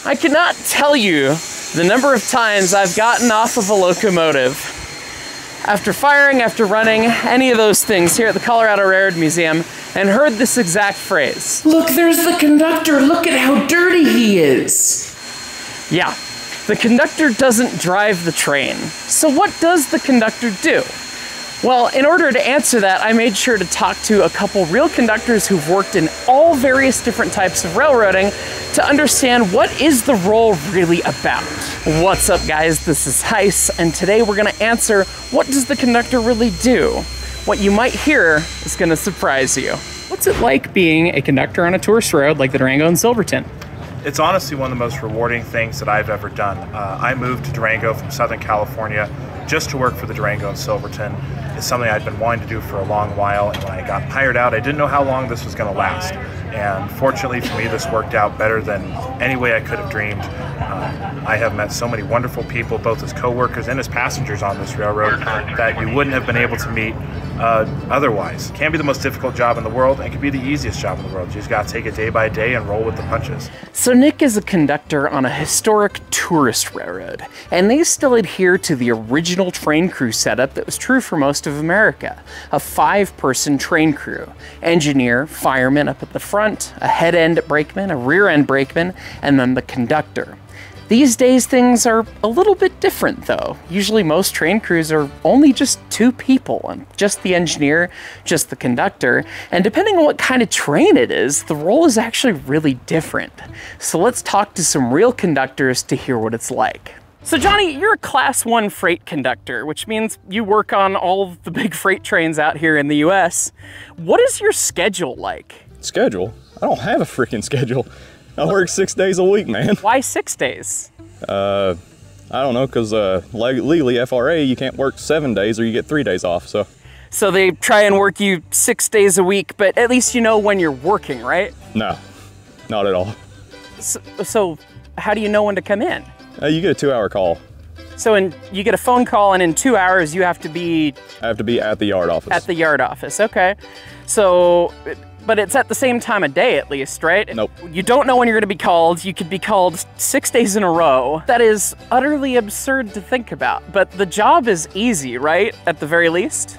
I cannot tell you the number of times I've gotten off of a locomotive after firing, after running, any of those things here at the Colorado Railroad Museum and heard this exact phrase. Look, there's the conductor. Look at how dirty he is. Yeah, the conductor doesn't drive the train. So what does the conductor do? Well, in order to answer that, I made sure to talk to a couple real conductors who've worked in all various different types of railroading to understand what is the role really about. What's up, guys? This is Heiss, and today we're gonna answer, what does the conductor really do? What you might hear is gonna surprise you. What's it like being a conductor on a tourist road like the Durango and Silverton? It's honestly one of the most rewarding things that I've ever done. I moved to Durango from Southern California just to work for the Durango and Silverton. It's something I'd been wanting to do for a long while, and when I got hired out, I didn't know how long this was going to last. And fortunately for me, this worked out better than any way I could have dreamed. I have met so many wonderful people, both as co-workers and as passengers on this railroad, that you wouldn't have been able to meet otherwise. It can be the most difficult job in the world, and it can be the easiest job in the world. You just got to take it day by day and roll with the punches. So Nick is a conductor on a historic tourist railroad, and they still adhere to the original train crew setup that was true for most of America. A 5-person train crew. Engineer, fireman up at the front, a head-end brakeman, a rear-end brakeman, and then the conductor. These days, things are a little bit different, though. Usually most train crews are only just 2 people, and just the engineer, just the conductor, and depending on what kind of train it is, the role is actually really different. So let's talk to some real conductors to hear what it's like. So Johnny, you're a Class 1 freight conductor, which means you work on all of the big freight trains out here in the US. What is your schedule like? Schedule? I don't have a freaking schedule. I work 6 days a week, man. Why 6 days? I don't know, because legally, FRA, you can't work 7 days or you get 3 days off, so. So they try and work you 6 days a week, but at least you know when you're working, right? No, not at all. So how do you know when to come in? You get a 2-hour call. So you get a phone call, and in 2 hours you have to be... I have to be at the yard office. At the yard office, okay. So... But it's at the same time of day, at least, right? Nope. You don't know when you're going to be called. You could be called 6 days in a row. That is utterly absurd to think about. But the job is easy, right? At the very least?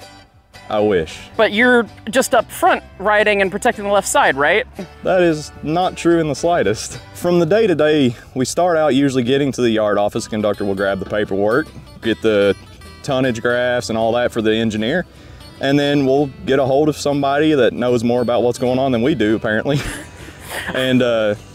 I wish. But you're just up front riding and protecting the left side, right? That is not true in the slightest. From the day to day, we start out usually getting to the yard office. The conductor will grab the paperwork, get the tonnage graphs and all that for the engineer. And then we'll get a hold of somebody that knows more about what's going on than we do, apparently. And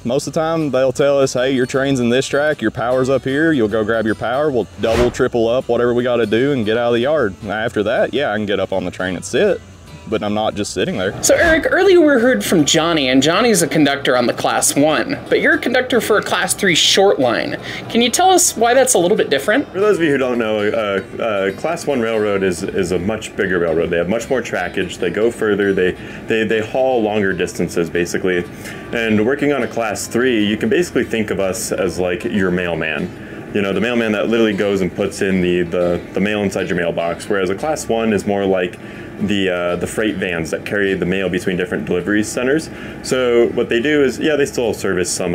most of the time they'll tell us, hey, your train's in this track, your power's up here, you'll go grab your power, we'll double, triple up, whatever we gotta do and get out of the yard. And after that, yeah, I can get up on the train and sit, but I'm not just sitting there. So Eric, earlier we heard from Johnny, and Johnny's a conductor on the Class 1, but you're a conductor for a Class 3 short line. Can you tell us why that's a little bit different? For those of you who don't know, Class 1 railroad is a much bigger railroad. They have much more trackage, they go further, they haul longer distances basically. And working on a Class 3, you can basically think of us as like your mailman. You know, the mailman that literally goes and puts in the mail inside your mailbox, whereas a Class 1 is more like the freight vans that carry the mail between different delivery centers. So what they do is, yeah, they still service some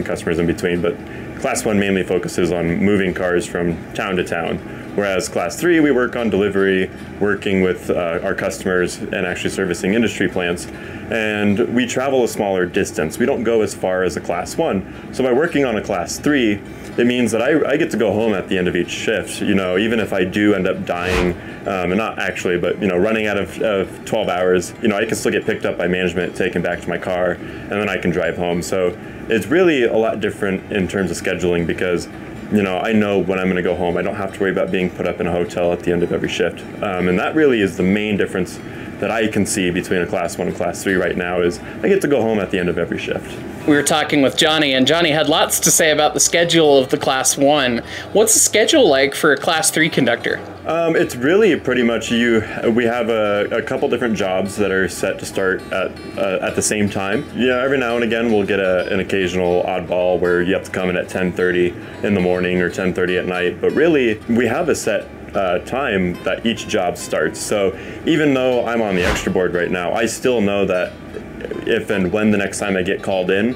customers in between, but Class 1 mainly focuses on moving cars from town to town, whereas Class 3, we work on delivery, working with our customers and actually servicing industry plants. And we travel a smaller distance. We don't go as far as a Class 1. So by working on a Class 3, it means that I get to go home at the end of each shift. You know, even if I do end up dying, and not actually, but you know, running out of 12 hours, you know, I can still get picked up by management, taken back to my car, and then I can drive home. So it's really a lot different in terms of scheduling because, you know, I know when I'm going to go home. I don't have to worry about being put up in a hotel at the end of every shift. And that really is the main difference that I can see between a Class 1 and Class 3 right now is I get to go home at the end of every shift. We were talking with Johnny, and Johnny had lots to say about the schedule of the Class 1. What's the schedule like for a Class 3 conductor? It's really pretty much we have a couple different jobs that are set to start at the same time. Yeah, every now and again we'll get an occasional oddball where you have to come in at 10:30 in the morning or 10:30 at night, but really we have a set time that each job starts. So even though I'm on the extra board right now, I still know that if and when the next time I get called in,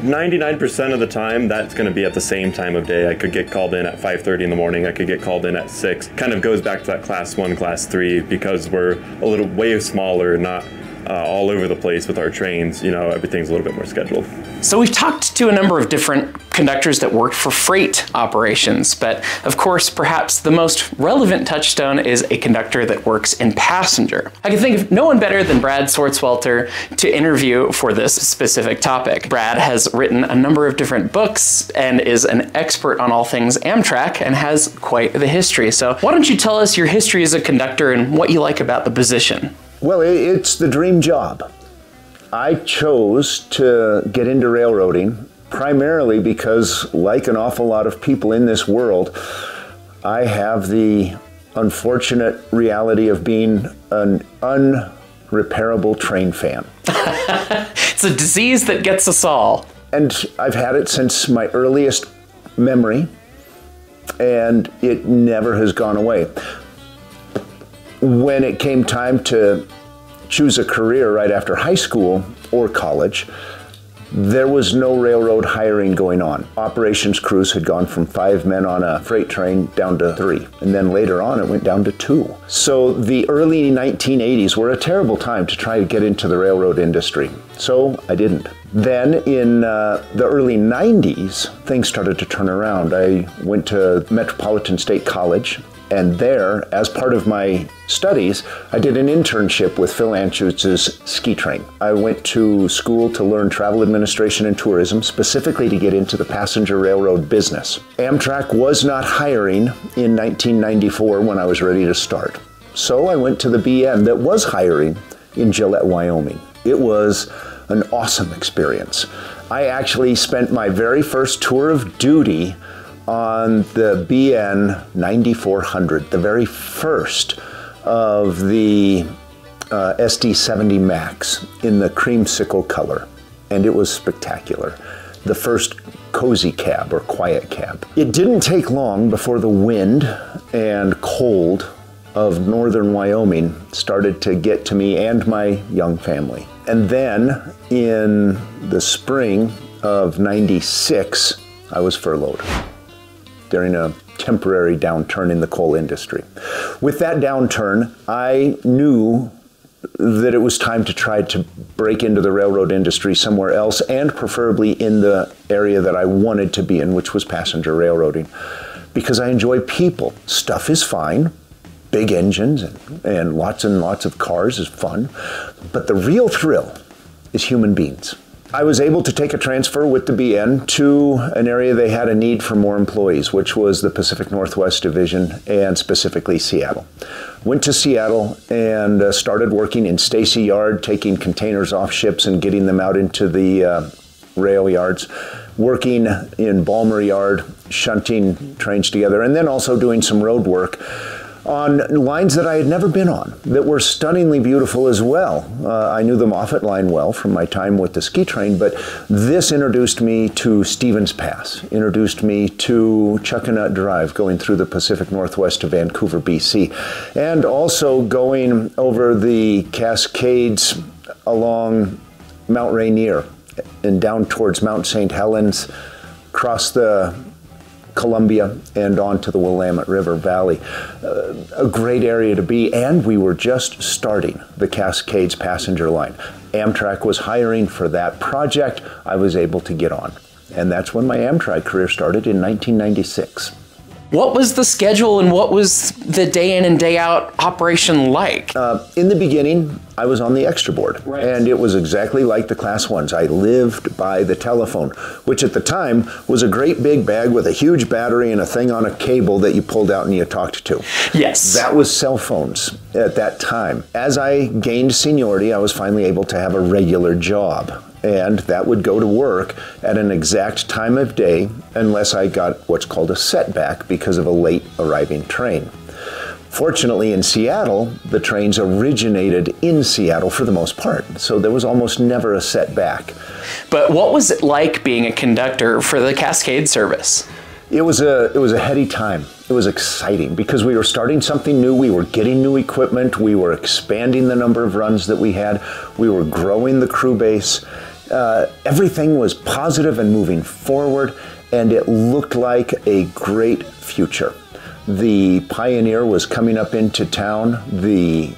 99% of the time, that's going to be at the same time of day. I could get called in at 5:30 in the morning. I could get called in at 6. Kind of goes back to that class 1, class 3, because we're a little way smaller, not all over the place with our trains. You know, everything's a little bit more scheduled. So we've talked to a number of different conductors that work for freight operations, but of course, perhaps the most relevant touchstone is a conductor that works in passenger. I can think of no one better than Brad Swartzwelter to interview for this specific topic. Brad has written a number of different books and is an expert on all things Amtrak and has quite the history. So why don't you tell us your history as a conductor and what you like about the position? Well, it's the dream job. I chose to get into railroading primarily because, like an awful lot of people in this world, I have the unfortunate reality of being an unrepairable train fan. It's a disease that gets us all. And I've had it since my earliest memory, and it never has gone away. When it came time to choose a career right after high school or college, there was no railroad hiring going on. Operations crews had gone from 5 men on a freight train down to 3, and then later on it went down to 2. So the early 1980s were a terrible time to try to get into the railroad industry. So I didn't. Then in the early 90s, things started to turn around. I went to Metropolitan State College, and there, as part of my studies, I did an internship with Phil Anschutz's ski train. I went to school to learn travel administration and tourism, specifically to get into the passenger railroad business. Amtrak was not hiring in 1994 when I was ready to start. So I went to the BN that was hiring in Gillette, Wyoming. It was an awesome experience. I actually spent my very first tour of duty on the BN 9400, the very first of the SD70 Max in the creamsicle color, and it was spectacular. The first cozy cab or quiet cab. It didn't take long before the wind and cold of northern Wyoming started to get to me and my young family. And then in the spring of '96, I was furloughed during a temporary downturn in the coal industry. With that downturn, I knew that it was time to try to break into the railroad industry somewhere else, and preferably in the area that I wanted to be in, which was passenger railroading, because I enjoy people. Stuff is fine. Big engines and lots of cars is fun, but the real thrill is human beings. I was able to take a transfer with the BN to an area they had a need for more employees, which was the Pacific Northwest Division, and specifically Seattle. Went to Seattle and started working in Stacy Yard, taking containers off ships and getting them out into the rail yards, working in Balmer Yard, shunting trains together, and then also doing some road work on lines that I had never been on, that were stunningly beautiful as well. I knew the Moffett line well from my time with the ski train, but this introduced me to Stevens Pass, introduced me to Chuckanut Drive, going through the Pacific Northwest to Vancouver, BC, and also going over the Cascades along Mount Rainier and down towards Mount St. Helens, across the Columbia and onto the Willamette River Valley. A great area to be, and we were just starting the Cascades passenger line. Amtrak was hiring for that project. I was able to get on, and that's when my Amtrak career started in 1996. What was the schedule and what was the day in and day out operation like? In the beginning, I was on the extra board, right, and it was exactly like the Class 1s. I lived by the telephone, which at the time was a great big bag with a huge battery and a thing on a cable that you pulled out and you talked to. Yes. That was cell phones at that time. As I gained seniority, I was finally able to have a regular job, and that would go to work at an exact time of day unless I got what's called a setback because of a late arriving train. Fortunately, in Seattle, the trains originated in Seattle for the most part, so there was almost never a setback. But what was it like being a conductor for the Cascade service? It was a heady time. It was exciting because we were starting something new. We were getting new equipment. We were expanding the number of runs that we had. We were growing the crew base. Everything was positive and moving forward, and it looked like a great future. The Pioneer was coming up into town, the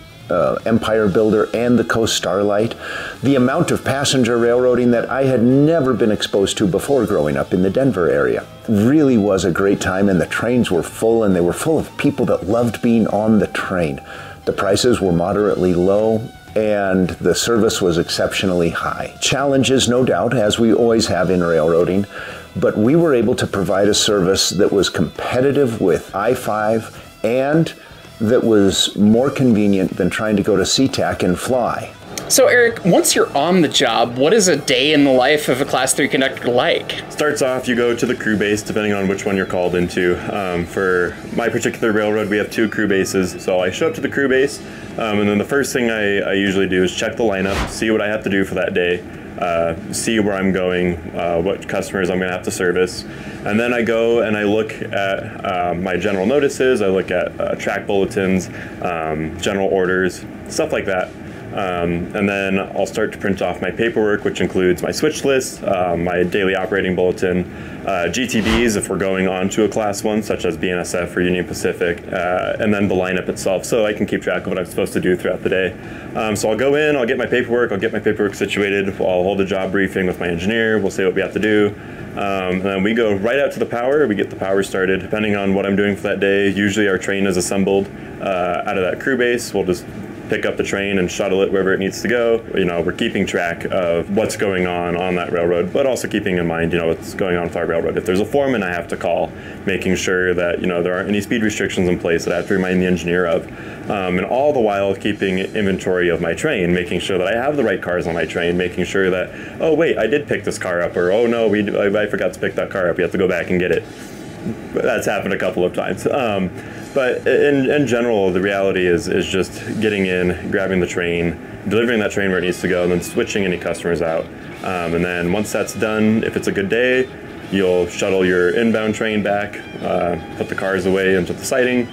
Empire Builder and the Coast Starlight. The amount of passenger railroading that I had never been exposed to before growing up in the Denver area. Really was a great time, and the trains were full, and they were full of people that loved being on the train. The prices were moderately low, and the service was exceptionally high. Challenges, no doubt, as we always have in railroading, but we were able to provide a service that was competitive with I-5 and that was more convenient than trying to go to SeaTac and fly. So Eric, once you're on the job, what is a day in the life of a Class 3 conductor like? Starts off, you go to the crew base, depending on which one you're called into. For my particular railroad, we have 2 crew bases. So I show up to the crew base, and then the first thing I usually do is check the lineup, see what I have to do for that day, see where I'm going, what customers I'm going to have to service. And then I go and I look at my general notices, I look at track bulletins, general orders, stuff like that. And then I'll start to print off my paperwork, which includes my switch list, my daily operating bulletin, GTBs if we're going on to a Class 1, such as BNSF or Union Pacific, and then the lineup itself, so I can keep track of what I'm supposed to do throughout the day. So I'll go in, I'll get my paperwork situated, I'll hold a job briefing with my engineer, we'll say what we have to do, and then we go right out to the power, we get the power started. Depending on what I'm doing for that day, usually our train is assembled out of that crew base. We'll just pick up the train and shuttle it wherever it needs to go. You know, we're keeping track of what's going on that railroad, but also keeping in mind, you know, what's going on with our railroad. If there's a foreman I have to call, making sure that, you know, there aren't any speed restrictions in place that I have to remind the engineer of. And all the while keeping inventory of my train, making sure that I have the right cars on my train, making sure that, oh wait, I did pick this car up, or oh no, I forgot to pick that car up, we have to go back and get it. That's happened a couple of times. But in general, the reality is just getting in, grabbing the train, delivering that train where it needs to go, and then switching any customers out. And then once that's done, if it's a good day, you'll shuttle your inbound train back, put the cars away into the siding,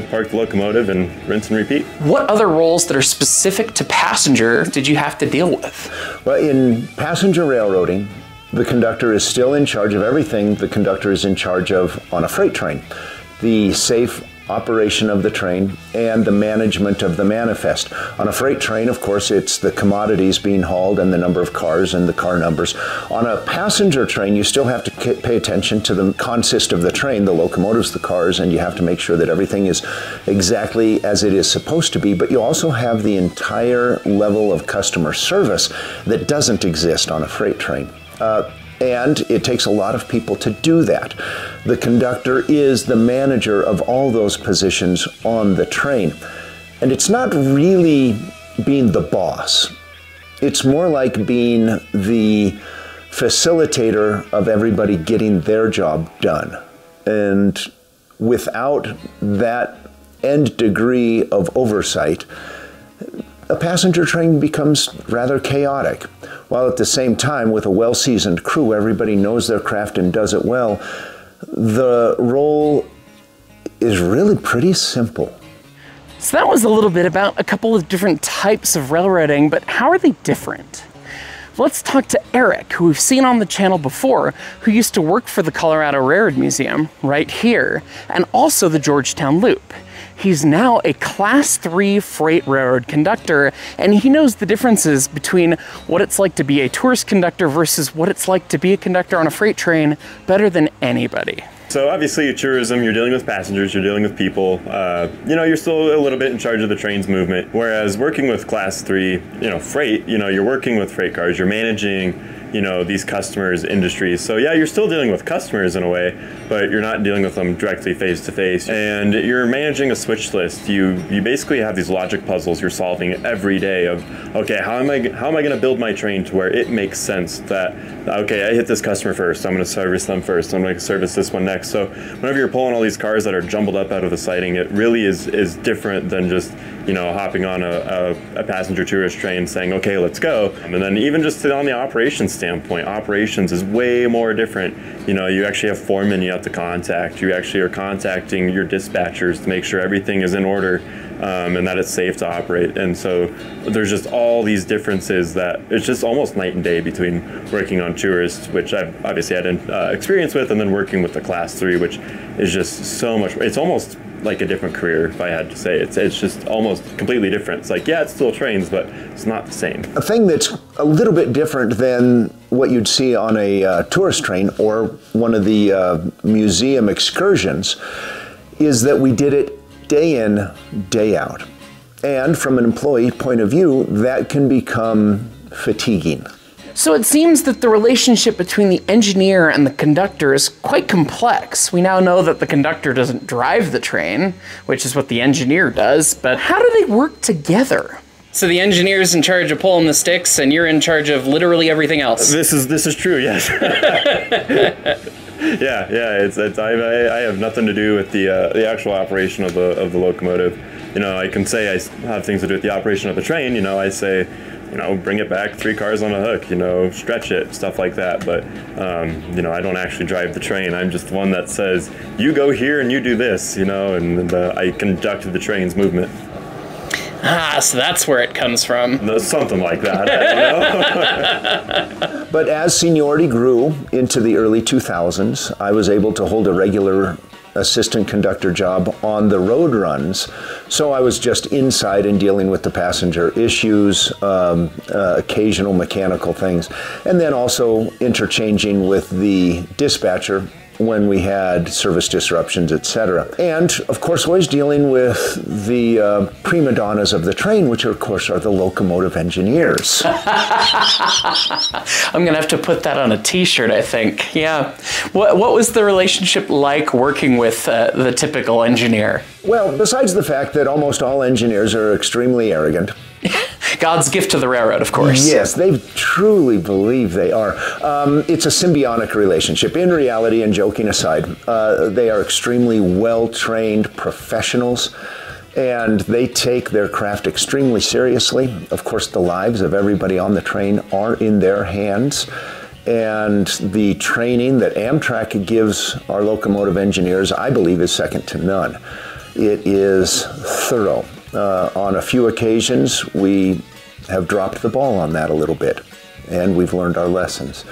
park the locomotive, and rinse and repeat. What other roles that are specific to passenger did you have to deal with? Well, in passenger railroading, the conductor is still in charge of everything the conductor is in charge of on a freight train. The safe operation of the train and the management of the manifest. On a freight train, of course, it's the commodities being hauled and the number of cars and the car numbers. On a passenger train, you still have to pay attention to the consist of the train, the locomotives, the cars, and you have to make sure that everything is exactly as it is supposed to be, but you also have the entire level of customer service that doesn't exist on a freight train. And it takes a lot of people to do that. The conductor is the manager of all those positions on the train. And it's not really being the boss. It's more like being the facilitator of everybody getting their job done. And without that end degree of oversight, a passenger train becomes rather chaotic. While at the same time, with a well-seasoned crew, everybody knows their craft and does it well, the role is really pretty simple. So that was a little bit about a couple of different types of railroading, but how are they different? Let's talk to Eric, who we've seen on the channel before, who used to work for the Colorado Railroad Museum right here, and also the Georgetown Loop. He's now a Class 3 freight railroad conductor, and he knows the differences between what it's like to be a tourist conductor versus what it's like to be a conductor on a freight train better than anybody. So obviously tourism, you're dealing with passengers, you're dealing with people, you know, you're still a little bit in charge of the train's movement. Whereas working with Class 3, you know, freight, you know, you're working with freight cars, you're managing, you know, these customers' industries. So yeah, you're still dealing with customers in a way, but you're not dealing with them directly face to face. And you're managing a switch list. You basically have these logic puzzles you're solving every day of, okay, how am I going to build my train to where it makes sense that, okay, I hit this customer first, I'm going to service them first, I'm going to service this one next. So whenever you're pulling all these cars that are jumbled up out of the siding, it really is different than just, you know, hopping on a passenger tourist train saying, okay, let's go. And then even just on the operations standpoint, operations is way more different. You know, you actually have foremen you have to contact. You actually are contacting your dispatchers to make sure everything is in order. and that it's safe to operate. And so there's just all these differences that it's just almost night and day between working on tourists, which I've obviously had experience with, and then working with the Class 3, which is just so much. It's almost like a different career, if I had to say. It's just almost completely different. It's like, yeah, it's still trains, but it's not the same. A thing that's a little bit different than what you'd see on a tourist train or one of the museum excursions is that we did it day in, day out. And from an employee point of view, that can become fatiguing. So it seems that the relationship between the engineer and the conductor is quite complex. We now know that the conductor doesn't drive the train, which is what the engineer does, but how do they work together? So the engineer's in charge of pulling the sticks and you're in charge of literally everything else. This is true, yes. I have nothing to do with the actual operation of the locomotive. You know, I can say I have things to do with the operation of the train. You know, I say, you know, bring it back 3 cars on a hook, you know, stretch it, stuff like that. But, you know, I don't actually drive the train. I'm just the one that says, you go here and you do this, you know, and I conduct the train's movement. Ah, so that's where it comes from. No, something like that, I don't know. But as seniority grew into the early 2000s, I was able to hold a regular assistant conductor job on the road runs. So I was just inside and dealing with the passenger issues, occasional mechanical things, and then also interchanging with the dispatcher when we had service disruptions, etc. And of course, always dealing with the prima donnas of the train, which of course are the locomotive engineers. I'm gonna have to put that on a t-shirt, I think. Yeah. What was the relationship like working with the typical engineer? Well, besides the fact that almost all engineers are extremely arrogant. God's gift to the railroad, of course. Yes, they truly believe they are. It's a symbiotic relationship. In reality, and joking aside, they are extremely well-trained professionals, and they take their craft extremely seriously. Of course, the lives of everybody on the train are in their hands, and the training that Amtrak gives our locomotive engineers, I believe, is second to none. It is thorough. On a few occasions, we have dropped the ball on that a little bit, and we've learned our lessons.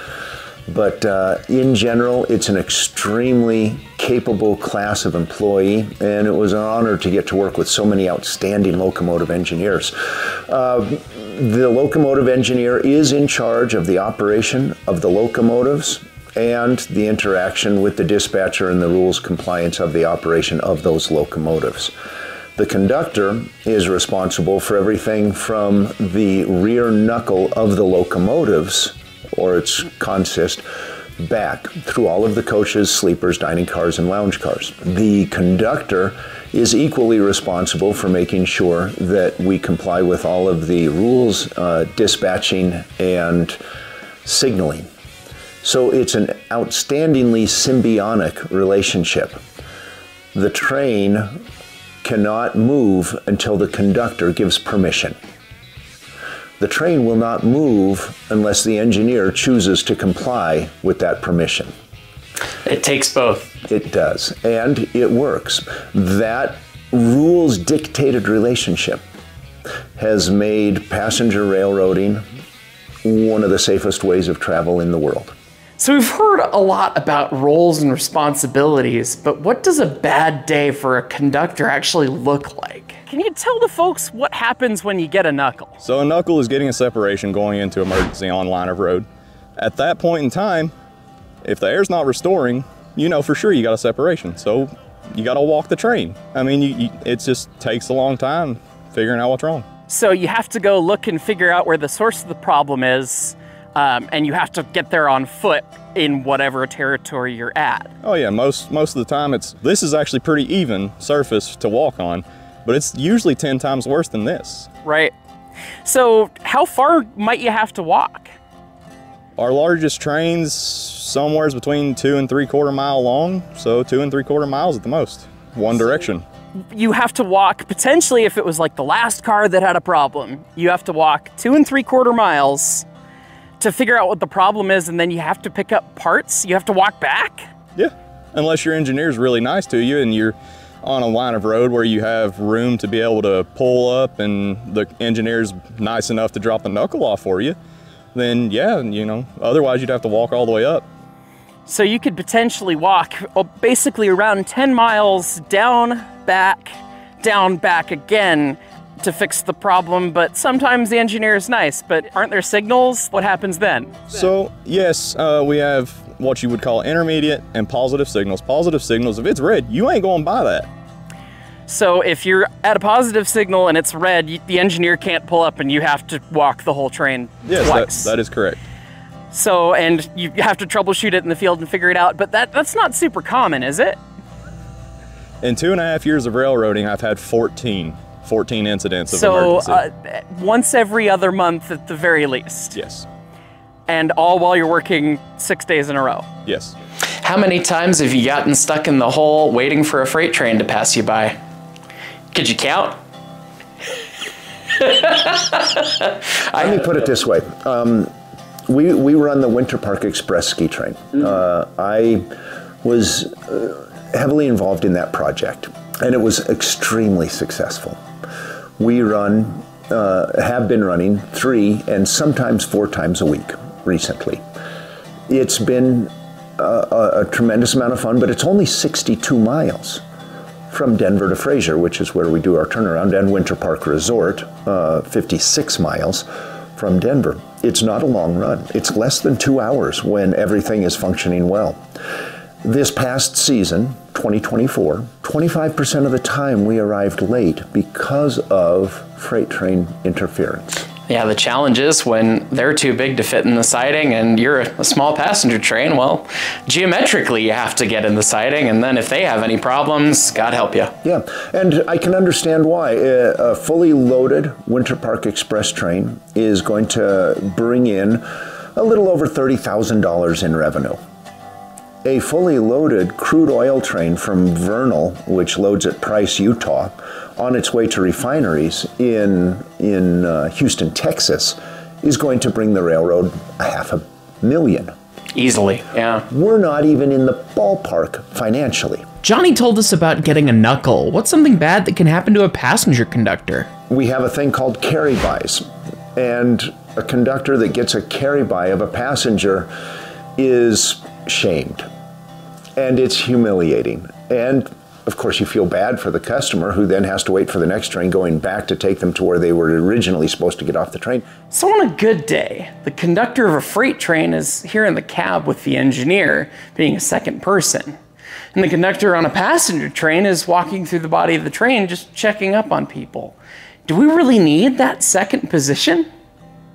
But in general, it's an extremely capable class of employee, and it was an honor to get to work with so many outstanding locomotive engineers. The locomotive engineer is in charge of the operation of the locomotives and the interaction with the dispatcher and the rules compliance of the operation of those locomotives. The conductor is responsible for everything from the rear knuckle of the locomotives, or its consist, back through all of the coaches, sleepers, dining cars, and lounge cars. The conductor is equally responsible for making sure that we comply with all of the rules, dispatching, and signaling. So it's an outstandingly symbiotic relationship. The train cannot move until the conductor gives permission. The train will not move unless the engineer chooses to comply with that permission. It takes both. It does, and it works. That rules-dictated relationship has made passenger railroading one of the safest ways of travel in the world. So we've heard a lot about roles and responsibilities, but what does a bad day for a conductor actually look like? Can you tell the folks what happens when you get a knuckle? So a knuckle is getting a separation going into emergency on line of road. At that point in time, if the air's not restoring, you know for sure you got a separation. So you got to walk the train. I mean, it just takes a long time figuring out what's wrong. So you have to go look and figure out where the source of the problem is, and you have to get there on foot in whatever territory you're at. Oh yeah, most of the time this is actually pretty even surface to walk on, but it's usually 10 times worse than this. Right. So how far might you have to walk? Our largest train's somewhere between 2 3/4 mile long, so 2 3/4 miles at the most, one direction. You have to walk, potentially if it was like the last car that had a problem, you have to walk 2 3/4 miles to figure out what the problem is, and then you have to pick up parts? You have to walk back? Yeah, unless your engineer's really nice to you and you're on a line of road where you have room to be able to pull up and the engineer's nice enough to drop a knuckle off for you, then yeah, you know, otherwise you'd have to walk all the way up. So you could potentially walk basically around 10 miles down, back again to fix the problem, but sometimes the engineer is nice, but aren't there signals? What happens then? So yes, we have what you would call intermediate and positive signals. Positive signals, if it's red, you ain't going by that. So if you're at a positive signal and it's red, the engineer can't pull up and you have to walk the whole train yes, twice. That is correct. So, and you have to troubleshoot it in the field and figure it out, but that's not super common, is it? In 2.5 years of railroading, I've had 14 incidents of emergency. So once every other month at the very least? Yes. And all while you're working 6 days in a row? Yes. How many times have you gotten stuck in the hole waiting for a freight train to pass you by? Could you count? Let me put it this way. We run the Winter Park Express ski train. I was heavily involved in that project, and it was extremely successful. We have been running 3 and sometimes 4 times a week recently. It's been a tremendous amount of fun, but it's only 62 miles from Denver to Fraser, which is where we do our turnaround, and Winter Park Resort, 56 miles from Denver. It's not a long run. It's less than 2 hours when everything is functioning well. This past season, 2024, 25% of the time we arrived late because of freight train interference. Yeah, the challenge is when they're too big to fit in the siding and you're a small passenger train, well, geometrically you have to get in the siding, and then if they have any problems, God help you. Yeah, and I can understand why. A fully loaded Winter Park Express train is going to bring in a little over $30,000 in revenue. A fully loaded crude oil train from Vernal, which loads at Price, Utah, on its way to refineries in Houston, Texas, is going to bring the railroad $500,000. Easily, yeah. We're not even in the ballpark financially. Johnny told us about getting a knuckle. What's something bad that can happen to a passenger conductor? We have a thing called carry-bys, and a conductor that gets a carry-by of a passenger is shamed, and it's humiliating. And of course you feel bad for the customer, who then has to wait for the next train going back to take them to where they were originally supposed to get off the train. So on a good day, the conductor of a freight train is here in the cab with the engineer, being a second person. And the conductor on a passenger train is walking through the body of the train, just checking up on people. Do we really need that second position?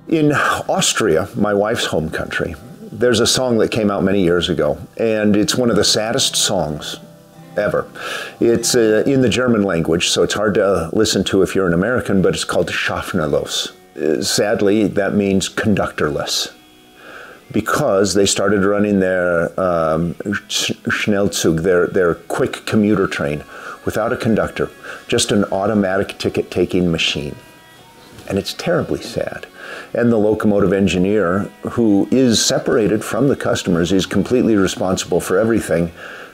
In Austria, my wife's home country, there's a song that came out many years ago, and it's one of the saddest songs ever. It's in the German language, so it's hard to listen to if you're an American, but it's called Schaffnerlos. Sadly, that means conductorless, because they started running their Schnellzug, their quick commuter train, without a conductor, just an automatic ticket-taking machine. And it's terribly sad. And the locomotive engineer, who is separated from the customers, is completely responsible for everything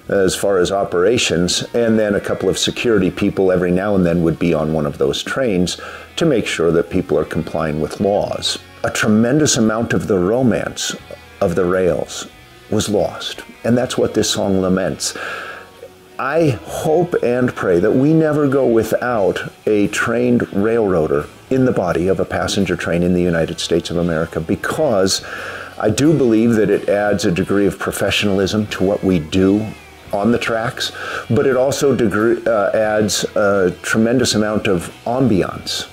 as far as operations, and then a couple of security people every now and then would be on one of those trains to make sure that people are complying with laws. A tremendous amount of the romance of the rails was lost, and that's what this song laments. I hope and pray that we never go without a trained railroader in the body of a passenger train in the United States of America, because I do believe that it adds a degree of professionalism to what we do on the tracks, but it also adds a tremendous amount of ambiance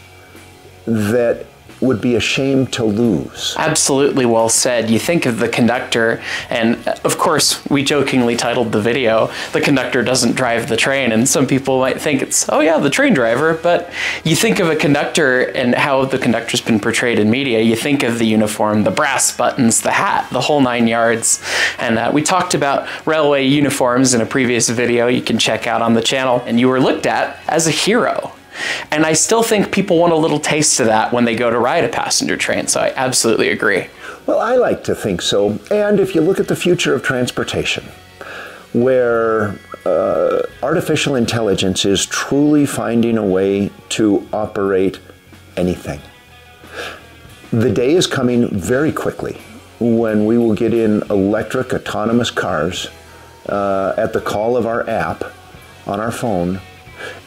that would be a shame to lose. Absolutely well said. You think of the conductor, and of course, we jokingly titled the video, "The Conductor Doesn't Drive the Train," and some people might think it's, oh yeah, the train driver, but you think of a conductor and how the conductor's been portrayed in media, you think of the uniform, the brass buttons, the hat, the whole 9 yards, and we talked about railway uniforms in a previous video you can check out on the channel, and you were looked at as a hero. And I still think people want a little taste of that when they go to ride a passenger train, so I absolutely agree. Well, I like to think so. And if you look at the future of transportation, where artificial intelligence is truly finding a way to operate anything. The day is coming very quickly when we will get in electric autonomous cars at the call of our app on our phone,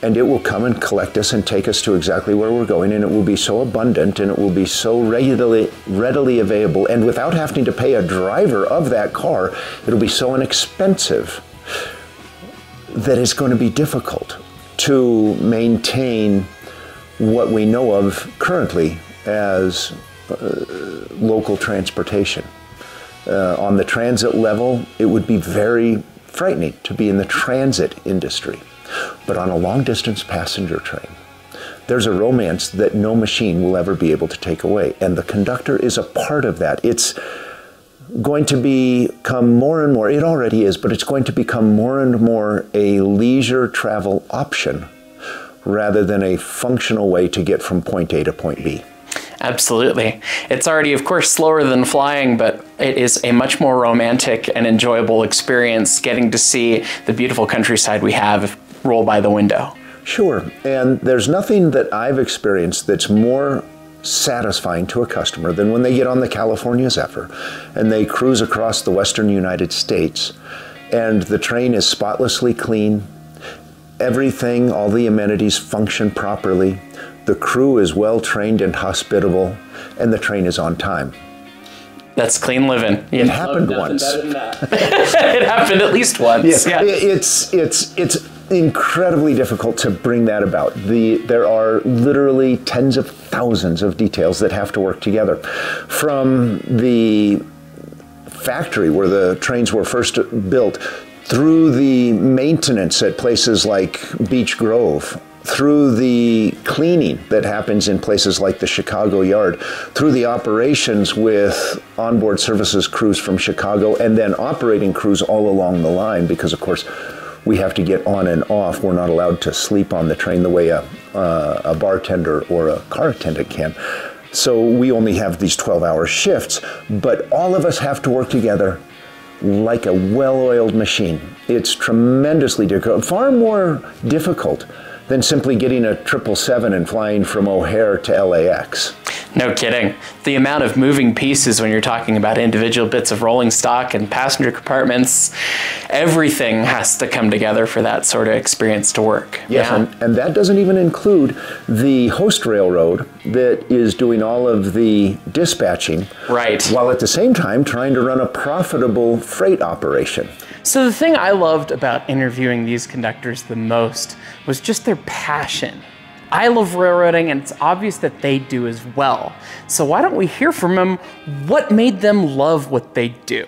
and it will come and collect us and take us to exactly where we're going, and it will be so abundant and it will be so readily available, and without having to pay a driver of that car, it'll be so inexpensive that it's going to be difficult to maintain what we know of currently as local transportation. On the transit level, it would be very frightening to be in the transit industry. But on a long-distance passenger train, there's a romance that no machine will ever be able to take away. And the conductor is a part of that. It's going to become more and more, it already is, but it's going to become more and more a leisure travel option rather than a functional way to get from point A to point B. Absolutely. It's already, of course, slower than flying, but it is a much more romantic and enjoyable experience getting to see the beautiful countryside we have roll by the window. Sure, and there's nothing that I've experienced that's more satisfying to a customer than when they get on the California Zephyr and they cruise across the western United States and the train is spotlessly clean, everything, all the amenities function properly, the crew is well trained and hospitable, and the train is on time. That's clean living. It happened once. It happened at least once. Yes, yeah. It's incredibly difficult to bring that about. There are literally tens of thousands of details that have to work together. From the factory where the trains were first built, through the maintenance at places like Beech Grove, through the cleaning that happens in places like the Chicago Yard, through the operations with onboard services crews from Chicago, and then operating crews all along the line, because of course we have to get on and off. We're not allowed to sleep on the train the way a bartender or a car attendant can. So we only have these 12-hour shifts, but all of us have to work together like a well-oiled machine. It's tremendously difficult, far more difficult than simply getting a 777 and flying from O'Hare to LAX. No kidding. The amount of moving pieces when you're talking about individual bits of rolling stock and passenger compartments, everything has to come together for that sort of experience to work. Yes, yeah. and that doesn't even include the host railroad that is doing all of the dispatching, right, while at the same time trying to run a profitable freight operation. So the thing I loved about interviewing these conductors the most was just their passion. I love railroading, and it's obvious that they do as well. So why don't we hear from them what made them love what they do?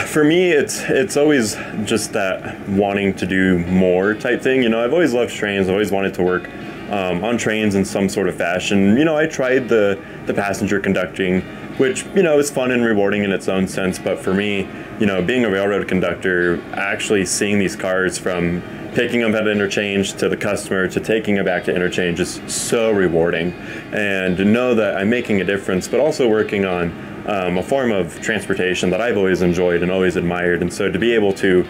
For me, it's always just that wanting to do more type thing. You know, I've always loved trains. I've always wanted to work on trains in some sort of fashion. You know, I tried the passenger conducting, which, you know, is fun and rewarding in its own sense. But for me, you know, being a railroad conductor, actually seeing these cars from picking them at interchange to the customer to taking it back to interchange is so rewarding. And to know that I'm making a difference, but also working on a form of transportation that I've always enjoyed and always admired. And so to be able to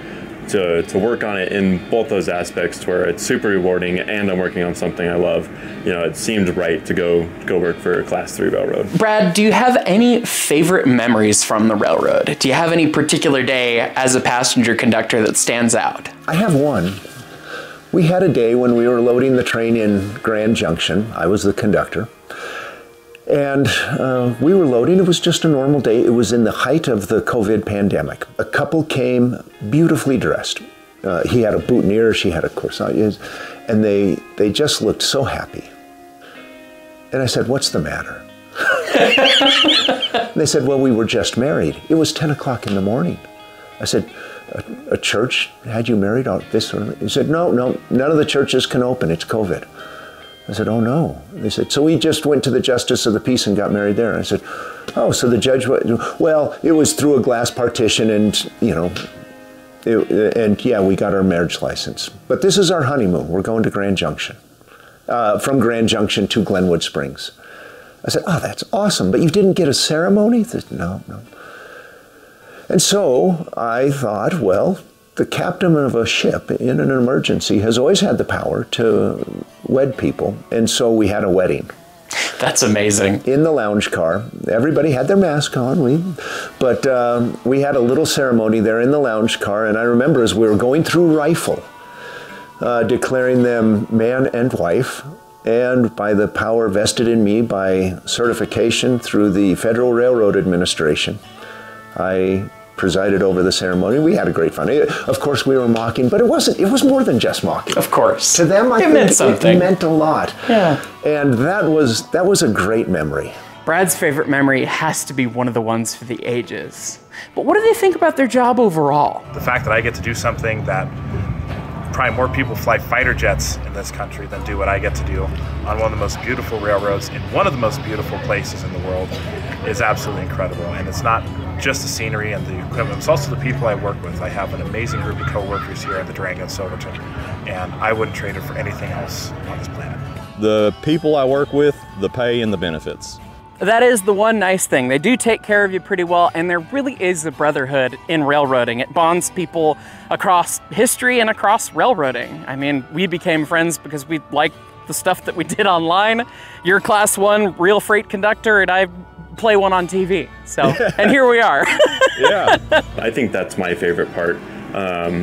work on it in both those aspects, where it's super rewarding and I'm working on something I love, you know, it seemed right to go work for a Class 3 railroad. Brad, do you have any favorite memories from the railroad? Do you have any particular day as a passenger conductor that stands out? I have one. We had a day when we were loading the train in Grand Junction. I was the conductor. And we were loading. It was just a normal day. It was in the height of the COVID pandemic. A couple came beautifully dressed. He had a boutonniere, she had a corsage, and they just looked so happy. And I said, "What's the matter?" And they said, "Well, we were just married." It was 10 o'clock in the morning. I said, a church had you married out this early? He said, no, none of the churches can open, it's COVID. I said, "Oh no." They said, "So we just went to the Justice of the Peace and got married there." I said, "Oh, so the judge, well, it was through a glass partition and, you know, and yeah, we got our marriage license. But this is our honeymoon. We're going to Grand Junction. From Grand Junction to Glenwood Springs." I said, "Oh, that's awesome, but you didn't get a ceremony?" They said, No. And so I thought, well, the captain of a ship in an emergency has always had the power to wed people, and so we had a wedding. That's amazing. In the lounge car. Everybody had their mask on, but we had a little ceremony there in the lounge car, and I remember as we were going through rifle, declaring them man and wife, and by the power vested in me by certification through the Federal Railroad Administration, I presided over the ceremony. We had a great fun. Of course, we were mocking, but it was more than just mocking. Of course. To them, I think meant something. It meant a lot. Yeah. And that was a great memory. Brad's favorite memory has to be one of the ones for the ages. But what do they think about their job overall? The fact that I get to do something that probably more people fly fighter jets in this country than do what I get to do on one of the most beautiful railroads in one of the most beautiful places in the world is absolutely incredible. And it's not just the scenery and the equipment, it's also the people I work with. I have an amazing group of co-workers here at the Durango and Silverton, and I wouldn't trade it for anything else on this planet. The people I work with, the pay and the benefits. That is the one nice thing. They do take care of you pretty well, and there really is a brotherhood in railroading. It bonds people across history and across railroading. I mean, we became friends because we liked the stuff that we did online. You're Class 1 real freight conductor, and I play one on TV. So, and here we are. Yeah. I think that's my favorite part,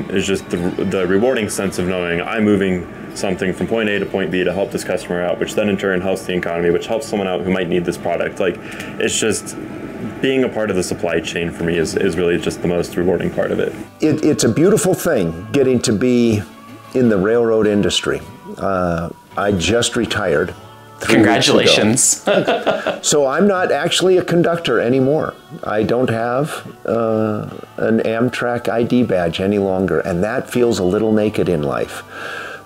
is just the rewarding sense of knowing I'm moving something from point A to point B to help this customer out, which then in turn helps the economy, which helps someone out who might need this product. Like, it's just being a part of the supply chain for me is really just the most rewarding part of it. It's a beautiful thing getting to be in the railroad industry. I just retired. Congratulations. So I'm not actually a conductor anymore. I don't have an Amtrak ID badge any longer, and that feels a little naked in life.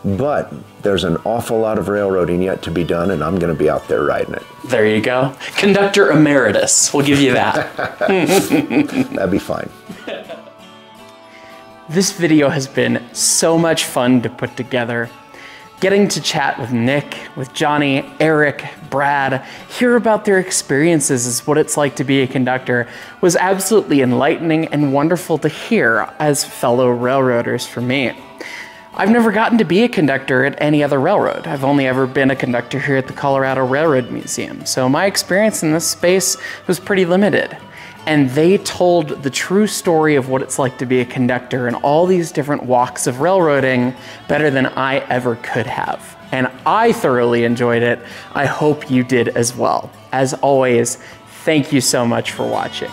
But there's an awful lot of railroading yet to be done, and I'm going to be out there riding it. There you go. Conductor Emeritus. We'll give you that. That'd be fine. This video has been so much fun to put together. Getting to chat with Nick, with Johnny, Eric, Brad, hear about their experiences as what it's like to be a conductor was absolutely enlightening and wonderful to hear as fellow railroaders for me. I've never gotten to be a conductor at any other railroad. I've only ever been a conductor here at the Colorado Railroad Museum, so my experience in this space was pretty limited. And they told the true story of what it's like to be a conductor in all these different walks of railroading better than I ever could have. And I thoroughly enjoyed it. I hope you did as well. As always, thank you so much for watching.